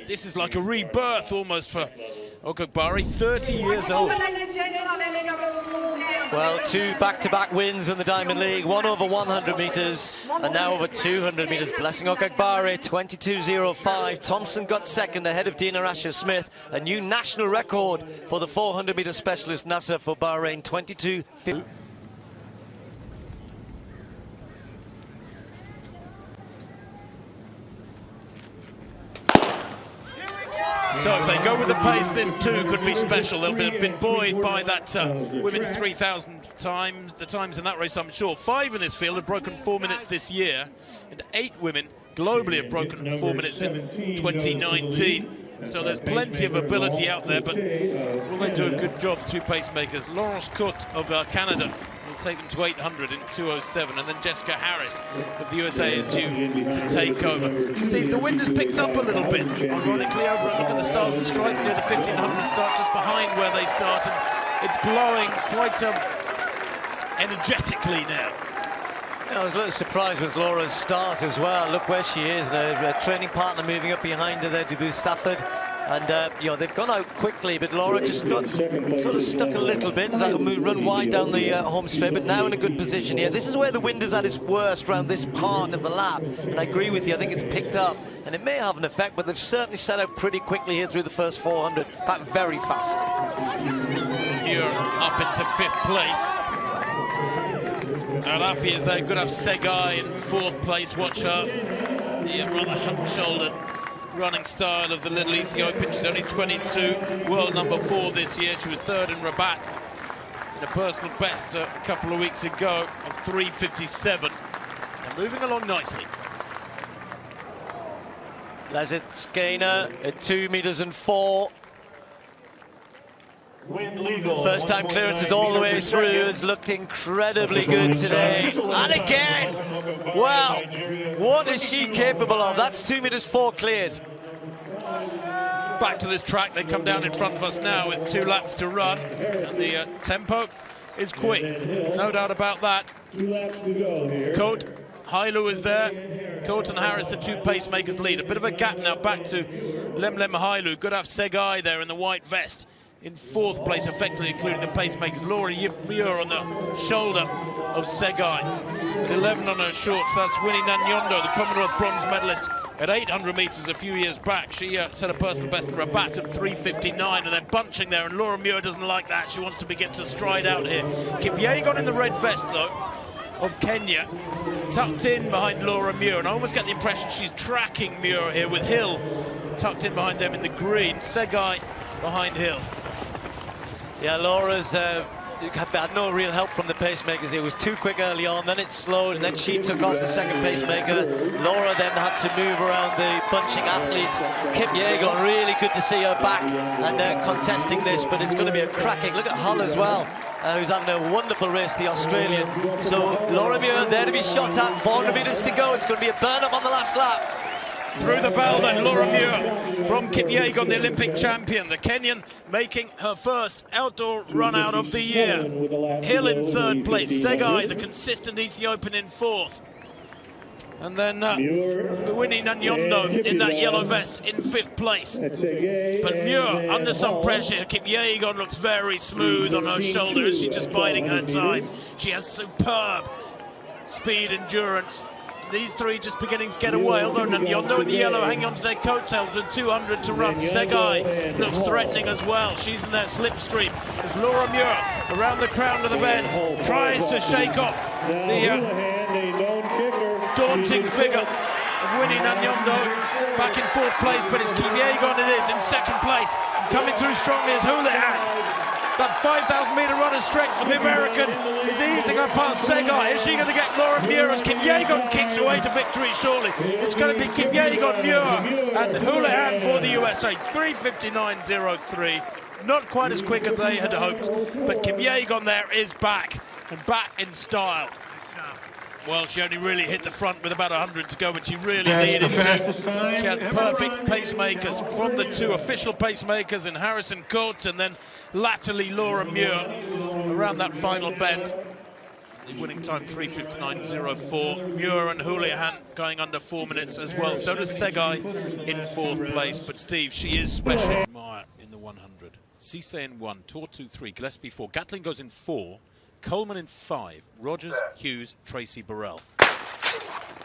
This is like a rebirth almost for Okagbare, 30 years old. Well, 2 back-to-back wins in the Diamond League, one over 100 metres and now over 200 metres. Blessing Okagbare, 22.05. Thompson got second ahead of Dina Asher-Smith. A new national record for the 400-metre specialist Nasser for Bahrain, 22.50. So if they go with the pace, this too could be special. They'll have been buoyed by that women's 3,000 times, the times in that race, I'm sure. 5 in this field have broken 4 minutes this year, and 8 women globally have broken 4 minutes in 2019. So there's plenty of ability out there, but will they do a good job, the 2 pacemakers? Laurence Cote of Canada will take them to 800 in 2:07, and then Jessica Harris of the USA is due to take over. Steve, the wind has picked up a little bit, ironically, over look at the Stars and Stripes near the 1500 start, just behind where they started. It's blowing quite energetically now. I was a little surprised with Laura's start as well. Look where she is. Her training partner moving up behind her there, Debut Stafford. And, you know, they've gone out quickly, but Laura just got sort of stuck a little bit. Run wide down the home straight, but now in a good position here. This is where the wind is at its worst around this part of the lap. And I agree with you, I think it's picked up. And it may have an effect, but they've certainly set out pretty quickly here through the first 400. Back very fast. Muir up into 5th place. Arafi is there, good to have Segai in 4th place. Watch her, the rather hunched-shouldered running style of the little Ethiopian. She's only 22, world number 4 this year. She was 3rd in Rabat in a personal best a couple of weeks ago of 3:57. And moving along nicely. Lazitskina at 2 meters and 4. First time clearances all the way through. Has looked incredibly good today. And again! Wow! What is she capable of? That's 2 meters 4 cleared. Back to this track, they come down in front of us now with 2 laps to run. And the tempo is quick, no doubt about that. Cote, Hailu is there. Cote and Harris, the 2 pacemakers lead. A bit of a gap now back to Lemlem Hailu. Good to have Segai there in the white vest. In 4th place, effectively including the pacemakers. Laura Muir on the shoulder of Segai. With 11 on her shorts, that's Winnie Nanyondo, the Commonwealth bronze medalist at 800 metres a few years back. She set a personal best in Rabat at 3:59, and they're bunching there, and Laura Muir doesn't like that. She wants to begin to stride out here. Kipyegon in the red vest, though, of Kenya, tucked in behind Laura Muir, and I almost get the impression she's tracking Muir here with Hill tucked in behind them in the green. Segai behind Hill. Yeah, Laura's had no real help from the pacemakers. It was too quick early on, then it slowed, and then she took off the second pacemaker. Laura then had to move around the bunching athletes. Kipyegon, really good to see her back and contesting this, but it's going to be a cracking. Look at Hull as well, who's having a wonderful race, the Australian. So Laura Muir there to be shot at, 400 metres to go. It's going to be a burn-up on the last lap. Through the bell then, Laura Muir from Kipyegon, the Olympic champion. The Kenyan making her first outdoor run out of the year. Hill in 3rd place. Segai, the consistent Ethiopian, in 4th. And then Winnie Nanyondo in that yellow vest in 5th place. But Muir under some pressure. Kipyegon looks very smooth on her shoulder as she's just biding her time. She has superb speed, endurance. These 3 just beginning to get away, although Nanyondo in the yellow hanging onto their coattails with 200 to run. Segai looks threatening as well. She's in their slipstream as Laura Muir around the crown of the bend tries to shake off the daunting figure of Winnie Nanyondo. Back in 4th place, but it's Kipyegon it is in 2nd place. Coming through strongly is Houlihan. That 5,000-metre runner strength from the American is easing her past Segai. Is she going to get Laura Muir as Kipyegon kicks away to victory shortly? It's going to be Kipyegon, Muir and Houlihan for the USA. 3:59.03. Not quite as quick as they had hoped, but Kipyegon there is back, and back in style. Well, she only really hit the front with about 100 to go, but she really needed to. She had perfect pacemakers from the 2 official pacemakers in Harrison Coates, and then latterly Laura Muir around that final bend. The winning time 3:59.04. Muir and Houlihan going under 4 minutes as well. So does Segai in 4th place. But Steve, she is special. Meyer in the 100. Cisse in 1, Tortu 3, Gillespie 4. Gatlin goes in 4, Coleman in 5, Rogers, Hughes, Tracy, Burrell.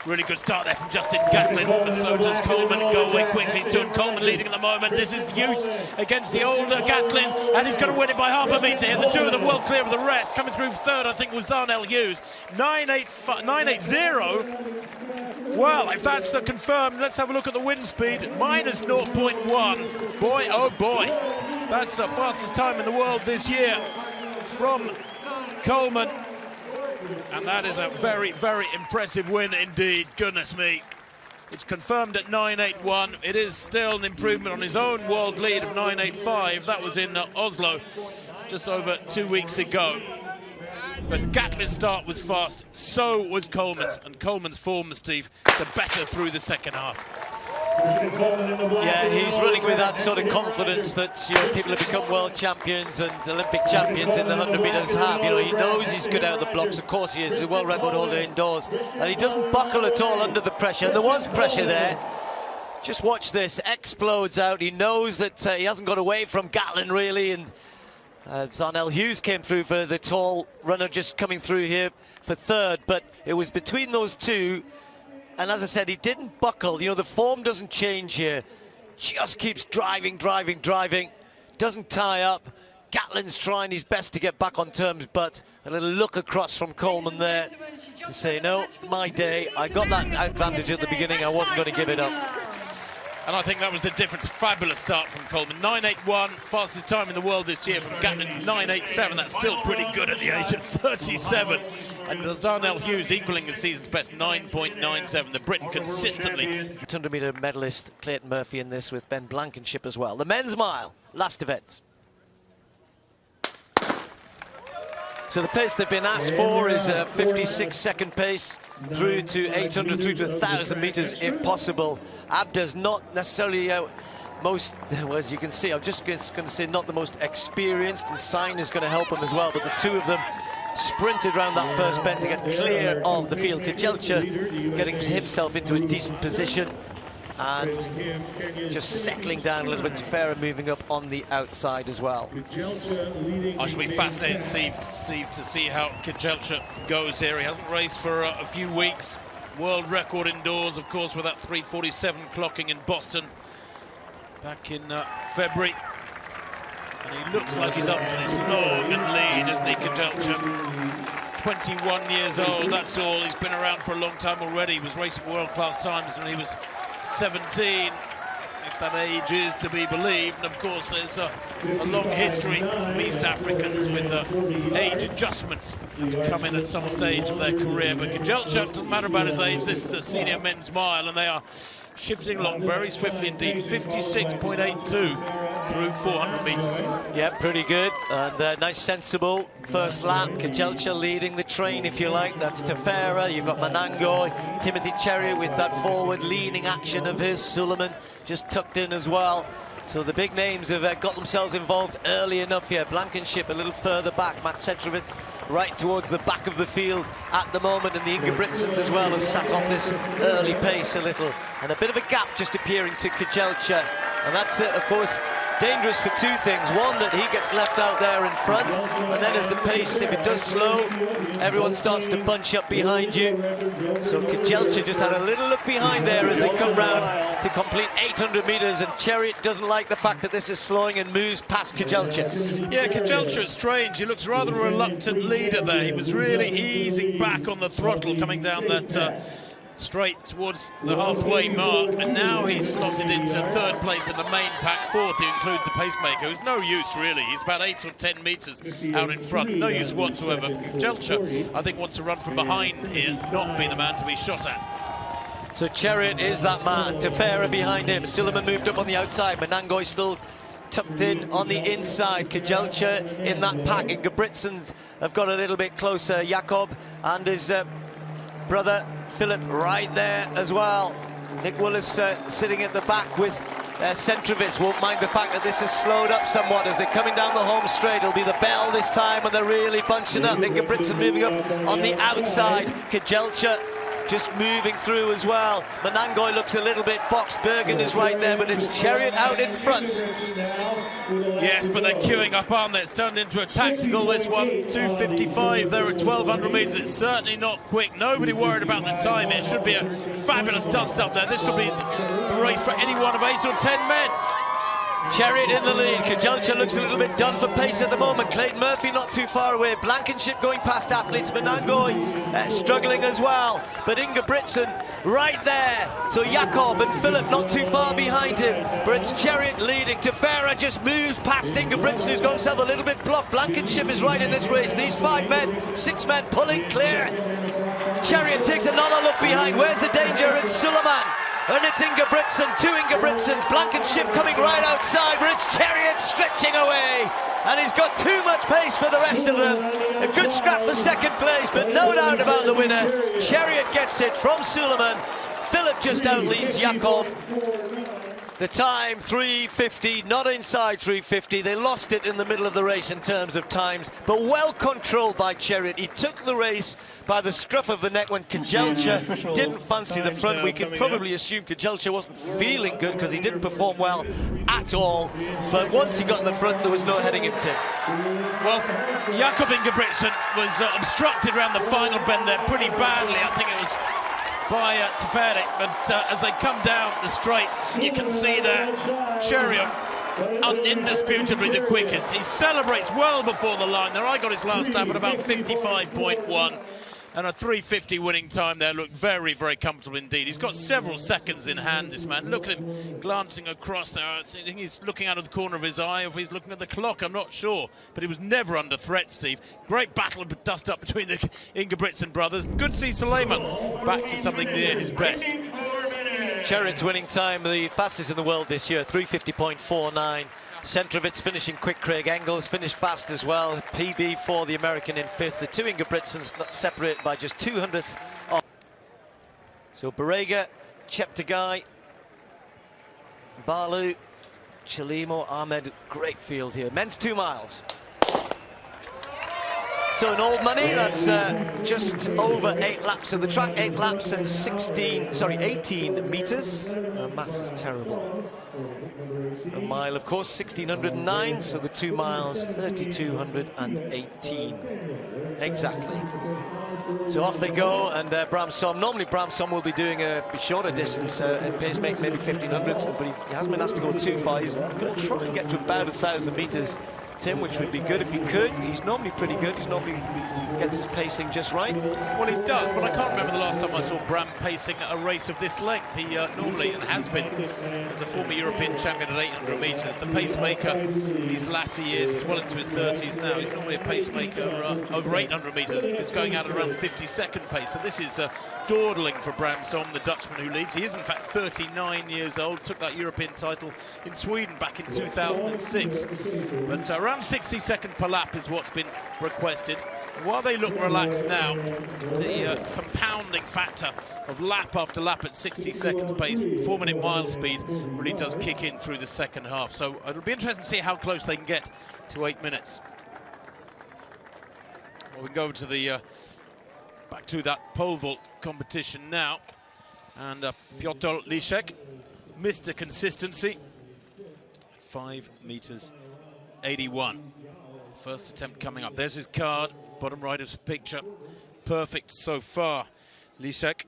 Really good start there from Justin Gatlin, but so does Coleman go away quickly too, and Coleman leading at the moment. This is youth against the older Gatlin, and he's going to win it by half a metre here. The two of them well clear of the rest. Coming through 3rd, I think, was Darnell Hughes. 9.80. Well, if that's confirmed, let's have a look at the wind speed. Minus 0.1. Boy, oh boy. That's the fastest time in the world this year from Coleman. And that is a very, very impressive win indeed. Goodness me. It's confirmed at 9.81. It is still an improvement on his own world lead of 9.85. That was in Oslo just over 2 weeks ago. But Gatlin's start was fast, so was Coleman's. And Coleman's form, Steve, the better through the second half. Yeah, he's running with that sort of confidence that, you know, people have become world champions and Olympic champions in the 100 metres have. You know, he knows he's good out of the blocks. Of course he is. He's a world record holder indoors. And he doesn't buckle at all under the pressure. There was pressure there. Just watch this. Explodes out. He knows that he hasn't got away from Gatlin, really. And Darnell Hughes came through for the tall runner, just coming through here for 3rd. But it was between those two. And as I said, he didn't buckle. You know, the form doesn't change here. Just keeps driving. Doesn't tie up. Gatlin's trying his best to get back on terms, but a little look across from Coleman there to say, no, my day. I got that advantage at the beginning. I wasn't going to give it up. And I think that was the difference. Fabulous start from Coleman. 9.81, fastest time in the world this year. From Gatlin's 9.87. That's still pretty good at the age of 37. And Darnell Hughes equaling the season's best, 9.97. The Briton consistently. 100-metre medalist Clayton Murphy in this with Ben Blankenship as well. The men's mile, last event. So the pace they've been asked for is a 56-second pace through to 800, through to 1,000 metres if possible. Abda's not necessarily most, well, as you can see, I'm just going to say not the most experienced, and Sign is going to help him as well, but the two of them sprinted around that first bend to get clear of the field. Kajelcha getting himself into a decent position and just settling down a little bit. Tefera moving up on the outside as well. I shall be fascinated, Steve, to see how Kajelcha goes here. He hasn't raced for a few weeks. World record indoors, of course, with that 3:47 clocking in Boston back in February. And he looks like he's up for this long lead, isn't he, Kajelcha? 21 years old, that's all. He's been around for a long time already. He was racing world-class times when he was 17, if that age is to be believed. And of course there's a long history of East Africans with age adjustments who come in at some stage of their career. But Kajelcha, doesn't matter about his age, this is a senior men's mile, and they are shifting along very swiftly indeed. 56.82 through 400 metres. Yeah, pretty good. And nice, sensible first lap. Kajelcha leading the train, if you like. That's Tefera. You've got Manangoy, Timothy Chariot with that forward leaning action of his. Suleiman just tucked in as well. So the big names have got themselves involved early enough here. Blankenship a little further back. Matt Setrovitz right towards the back of the field at the moment. And the Ingebrigtsens as well have sat off this early pace a little. And a bit of a gap just appearing to Kajelcha. And that's, of course, dangerous for two things. One, that he gets left out there in front, and then as the pace, if it does slow, everyone starts to bunch up behind you. So Kajelcha just had a little look behind there as they come round to complete 800 metres, and Chariot doesn't like the fact that this is slowing and moves past Kajelcha. Yeah, Kajelcha, it's strange. He looks rather a reluctant leader there. He was really easing back on the throttle coming down that straight towards the halfway mark, and now he's slotted into 3rd place in the main pack. 4th, you include the pacemaker, who's no use really. He's about 8 or 10 metres out in front, no use whatsoever. Kajelcha, I think, wants to run from behind here, not be the man to be shot at. So Chariot is that man. Tefera behind him. Suleiman moved up on the outside. Manangoy still tucked in on the inside. Kajelcha in that pack. Ingebrigtsens have got a little bit closer. Jakob and his brother Philip right there as well. Nick Willis sitting at the back with Centrovitz won't mind the fact that this has slowed up somewhat as they're coming down the home straight. It'll be the bell this time, and they're really bunching up. Ingebrigtsen moving up on the outside. Kejelcha just moving through as well. Menangoy looks a little bit boxed. Bergen is right there, but it's Chariot out in front. Yes, but they're queuing up, aren't they? It's turned into a tactical, this one. 2:55 there at 1,200 metres. It's certainly not quick. Nobody worried about the time. It should be a fabulous dust up there. This could be the race for any one of 8 or 10 men. Chariot in the lead. Kejelcha looks a little bit done for pace at the moment. Clayton Murphy not too far away. Blankenship going past athletes. Menangoy struggling as well. But Ingebrigtsen right there. So Jakob and Philip not too far behind him. But it's Chariot leading. Tefera just moves past Ingebrigtsen, who's got himself a little bit blocked. Blankenship is right in this race. These 5 men, 6 men pulling clear. Chariot takes another look behind. Where's the danger? It's Suleiman. And it's Ingebrigtsen, 2 Ingebrigtsens, Blankenship coming right outside, but it's Chariot stretching away. And he's got too much pace for the rest of them. A good scrap for second place, but no doubt about the winner. Chariot gets it from Suleiman. Philip just outleads Jakob. The time, 3:50, not inside 3:50. They lost it in the middle of the race in terms of times, but well controlled by Chariot. He took the race by the scruff of the neck when Kejelcha didn't fancy the front. We can probably assume Kejelcha wasn't feeling good because he didn't perform well at all. But once he got in the front, there was no heading him, Tim. Well, Jakob Ingebrigtsen was obstructed around the final bend there pretty badly. I think it was by Tefera, but as they come down the straight, you can see that Chariot indisputably the quickest. He celebrates well before the line there. I got his last lap at about 55.1 and a 3:50 winning time there. Looked very, very comfortable indeed. He's got several seconds in hand, this man. Look at him glancing across there. I think he's looking out of the corner of his eye, or if he's looking at the clock, I'm not sure. But he was never under threat, Steve. Great battle of dust up between the Ingebrigtsen brothers. Good to see Suleiman back to something near his best. Chariot's winning time, the fastest in the world this year, 3:50.49. Centrovitz finishing quick. Craig Engels finished fast as well. PB for the American in 5th. The 2 Ingebrigtsens separated by just 200ths. So Barega, Cheptegei, Balu, Chalimo, Ahmed. Great field here. Men's 2 miles. So in old money, that's just over 8 laps of the track. 8 laps and 18 meters. Maths is terrible. A mile, of course, 1,609. So the 2 miles, 3,218. Exactly. So off they go, and Bramsom. Normally Bramsom will be doing a shorter distance at pacemaker, maybe 1,500, but he hasn't been asked to go too far. He's going to try and get to about 1,000 meters. Tim, which would be good if he could. He's normally pretty good. He's normally gets his pacing just right. Well, he does, but I can't remember the last time I saw Bram pacing a race of this length. He normally, and has been, as a former European champion at 800 metres, the pacemaker in these latter years, he's well into his 30s now. He's normally a pacemaker over 800 metres. It's going out at around 52nd pace. So this is dawdling for Bramsom, the Dutchman who leads. He is, in fact, 39 years old. Took that European title in Sweden back in 2006. But around 60 seconds per lap is what's been requested. While they look relaxed now, the compounding factor of lap after lap at 60 seconds pace, 4-minute mile speed, really does kick in through the second half. So it'll be interesting to see how close they can get to 8 minutes. Well, we can go over to the back to that pole vault competition now, and Piotr Liszek, Mr. Consistency, 5 meters 81. First attempt coming up. There's his card, bottom right of his picture. Perfect so far. Liszek,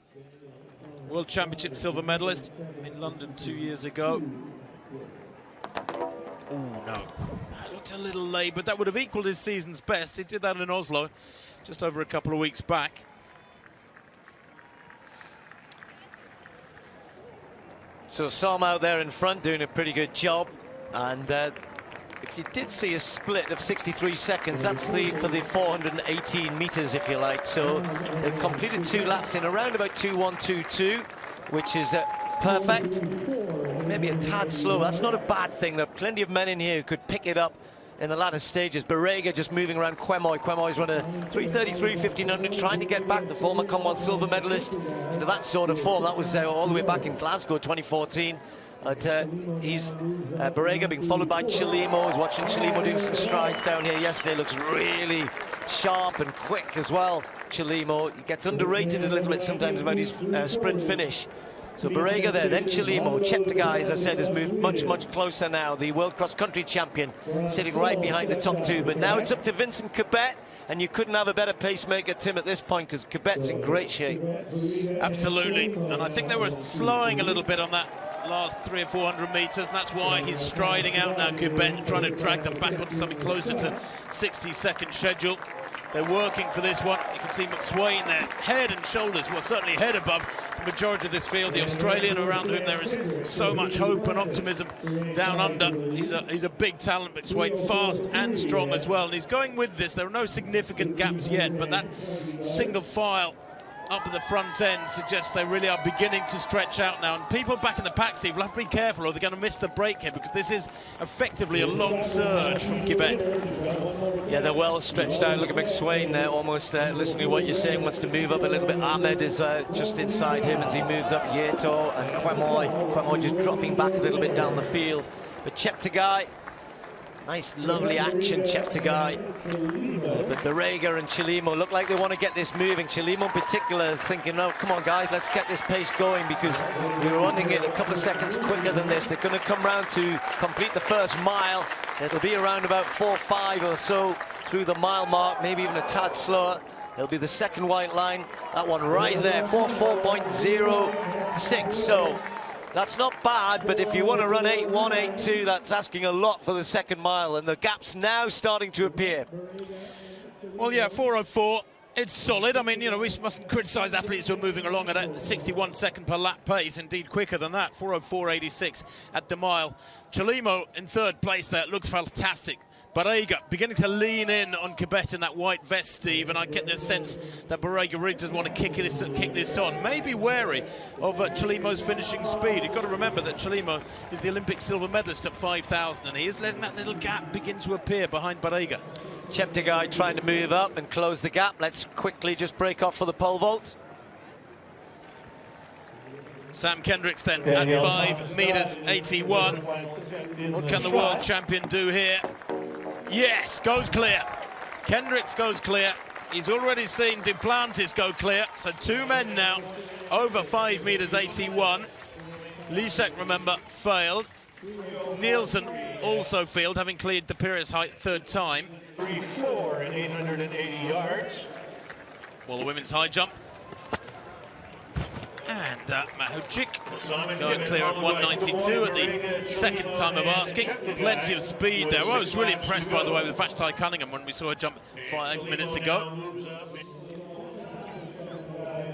World Championship silver medalist in London 2 years ago. Oh no, that looked a little late, but that would have equaled his season's best. He did that in Oslo just over a couple of weeks back. So Sam out there in front doing a pretty good job, and if you did see a split of 63 seconds, that's for the 418 meters, if you like. So they've completed 2 laps in around about 2:122, which is perfect. Maybe a tad slow. That's not a bad thing. There are plenty of men in here who could pick it up in the latter stages. Barega just moving around Quemoy. Quemoy's run a 3:33, 1,500, trying to get back the former Commonwealth silver medalist into that sort of form. That was all the way back in Glasgow 2014. He's Barega being followed by Chelimo. I was watching Chelimo doing some strides down here yesterday. Looks really sharp and quick as well. Chelimo, he gets underrated a little bit sometimes about his sprint finish. So Barega there, then Chelimo. Cheptegei, as I said, has moved much closer now. The World Cross Country champion sitting right behind the top two. But now it's up to Vincent Kibet, and you couldn't have a better pacemaker, Tim, at this point, because Kibet's in great shape. Absolutely, and I think they were slowing a little bit on that last 300 or 400 meters, and that's why he's striding out now, Kibet, trying to drag them back onto something closer to 60-second schedule. They're working for this one. You can see McSwain there, head and shoulders, well, certainly head above the majority of this field. The Australian around whom there is so much hope and optimism down under. He's a big talent, McSwain, fast and strong as well. And he's going with this. There are no significant gaps yet, but that single file up at the front end suggests they really are beginning to stretch out now. And people back in the pack, Steve, will have to be careful or they're going to miss the break here, because this is effectively a long surge from Kibet. Yeah, they're well stretched out. Look at McSwain there, almost listening to what you're saying, wants to move up a little bit. Ahmed is just inside him as he moves up. Yeto and Kwemoy just dropping back a little bit down the field. But Cheptegei, nice, lovely action, Cheptegei. But Barega and Chelimo look like they want to get this moving. Chelimo in particular is thinking, no, come on, guys, let's get this pace going, because we were running it a couple of seconds quicker than this. They're going to come round to complete the first mile. It'll be around about 4:05 or so through the mile mark, maybe even a tad slower. It'll be the second white line, that one right there, 4:04.06. So that's not bad, but if you want to run 8:1, 8:2, that's asking a lot for the second mile, and the gap's now starting to appear. Well, yeah, 4:04, it's solid. I mean, you know, we mustn't criticise athletes who are moving along at a 61 second per lap pace, indeed quicker than that, 4:04.86 at the mile. Chelimo in third place there, looks fantastic. Barega beginning to lean in on Kibet in that white vest, Steve, and I get the sense that Barega really does want to kick this on. Maybe wary of Chelimo's finishing speed. You've got to remember that Chelimo is the Olympic silver medalist at 5,000, and he is letting that little gap begin to appear behind Barega. Cheptegei trying to move up and close the gap. Let's quickly just break off for the pole vault. Sam Kendricks then at 5:81. What can the world champion do here? Yes, goes clear. Kendricks goes clear. He's already seen Duplantis go clear. So two men now over 5:81. Lisek, remember, failed. Nielsen also failed, having cleared the Piraeus height third time. 3-4 and 880 yards. Well, the women's high jump. And Mahujic going clear at 192 at the second time of asking. Plenty of speed there. Well, I was really impressed, by the way, with Vashti Cunningham when we saw her jump 5 minutes ago.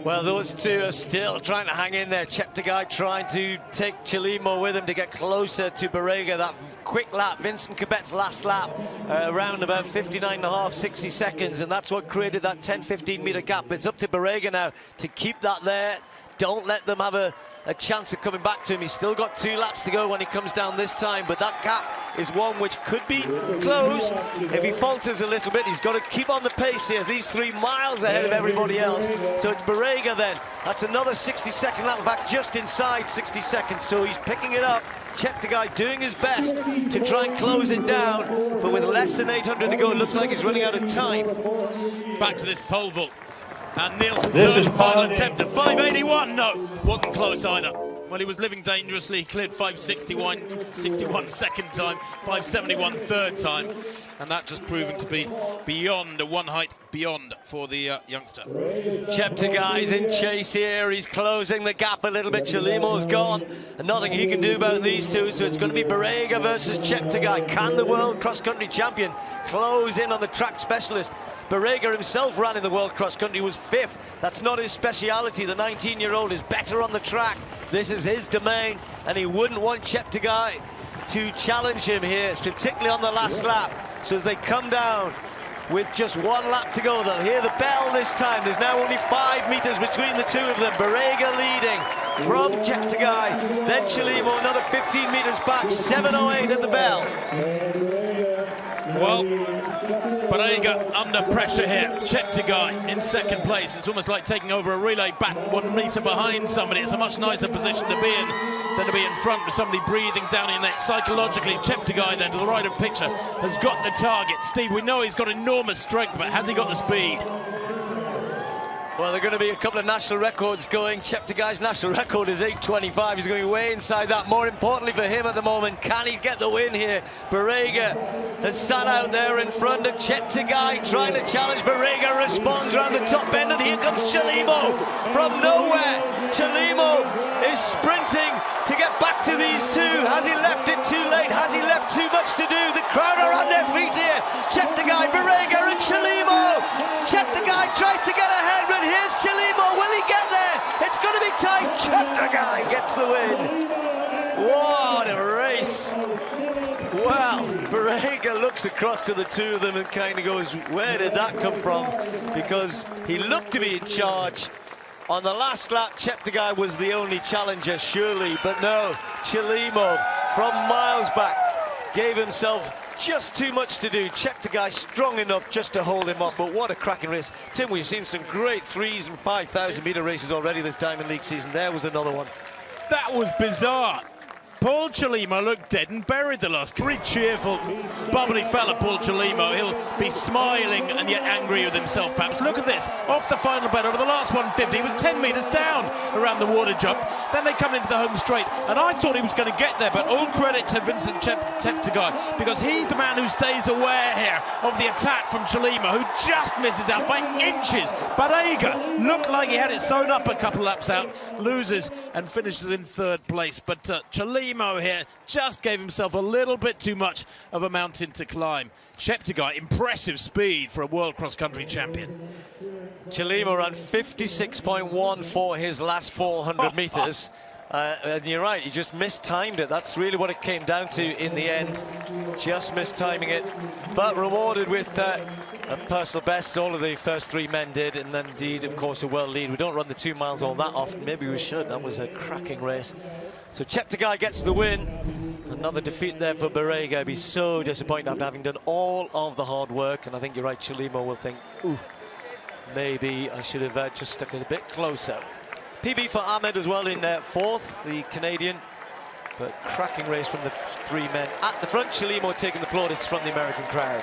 Well, those two are still trying to hang in there. Cheptegei trying to take Chelimo with him to get closer to Barega. That quick lap, Vincent Kibet's last lap, around about 59.5, 60 seconds, and that's what created that 10-15 meter gap. It's up to Barega now to keep that there. Don't let them have a chance of coming back to him. He's still got 2 laps to go when he comes down this time, but that gap is one which could be closed. If he falters a little bit, he's got to keep on the pace here. These 3 miles ahead of everybody else. So it's Barega then. That's another 60-second lap, in fact, just inside 60 seconds. So he's picking it up. Cheptegei doing his best to try and close it down, but with less than 800 to go, it looks like he's running out of time. Back to this pole vault. And Nielsen, third and final attempt at 5:81. No, wasn't close either. Well, he was living dangerously. He cleared 5:61 second time, 5:71 third time. And that just proving to be beyond, one height beyond for the youngster. Cheptegei's in chase here. He's closing the gap a little bit. Chelimo's gone, and nothing he can do about these two. So it's going to be Barega versus Cheptegei. Can the world cross-country champion close in on the track specialist? Barega himself ran in the World Cross Country, was 5th. That's not his speciality. The 19-year-old is better on the track. This is his domain, and he wouldn't want Cheptegei to challenge him here, particularly on the last lap. So as they come down with just 1 lap to go, they'll hear the bell this time. There's now only 5 meters between the two of them. Barega leading from Cheptegei, then Chelimo another 15 meters back, 7:08 at the bell. Well, Barega under pressure here. Cheptegei in second place. It's almost like taking over a relay baton 1 metre behind somebody. It's a much nicer position to be in than to be in front with somebody breathing down your neck. Psychologically, Cheptegei then to the right of picture has got the target. Steve, we know he's got enormous strength, but has he got the speed? Well, there are going to be a couple of national records going. Cheptegei's national record is 8:25. He's going to be way inside that. More importantly for him at the moment, can he get the win here? Barega has sat out there in front of Cheptegei, trying to challenge. Barega responds around the top end, and here comes Chelimo from nowhere. Chelimo is sprinting to get back to these two. Has he left it too late? Has he left too much to do? The crowd are on their feet here. Cheptegei, Barega and Chelimo. Cheptegei tries to get ahead, but here's Chelimo. Will he get there? It's going to be tight. Cheptegei gets the win. What a race. Wow, Barega looks across to the two of them and kind of goes, where did that come from? Because he looked to be in charge. On the last lap, Cheptegei was the only challenger, surely, but no, Chelimo from miles back gave himself just too much to do. Cheptegei strong enough just to hold him up, but what a cracking race. Tim, we've seen some great 3,000 and 5,000 metre races already this Diamond League season. There was another one. That was bizarre. Paul Chelimo looked dead and buried the last. Very cheerful, bubbly fella, Paul Chelimo. He'll be smiling and yet angry with himself, perhaps. Look at this. Off the final bend over the last 150. He was 10 metres down around the water jump. Then they come into the home straight, and I thought he was going to get there, but all credit to Vincent Cheptegei, because he's the man who stays aware here of the attack from Chelimo, who just misses out by inches. Barega looked like he had it sewn up a couple laps out, loses and finishes in third place. But Chelimo here just gave himself a little bit too much of a mountain to climb. Cheptegei, impressive speed for a world cross-country champion. Chelimo ran 56.1 for his last 400 metres. And you're right, he just mistimed it. That's really what it came down to in the end. Just mistiming it, but rewarded with a personal best. All of the first three men did, and then indeed, of course, a world lead. We don't run the 2 miles all that often. Maybe we should. That was a cracking race. So Cheptegei gets the win. Another defeat there for Barega. He'd be so disappointed after having done all of the hard work. And I think you're right, Chelimo will think, ooh, maybe I should have just stuck it a bit closer. PB for Ahmed as well in fourth, the Canadian. But cracking race from the three men. At the front, Chelimo taking the plaudits from the American crowd.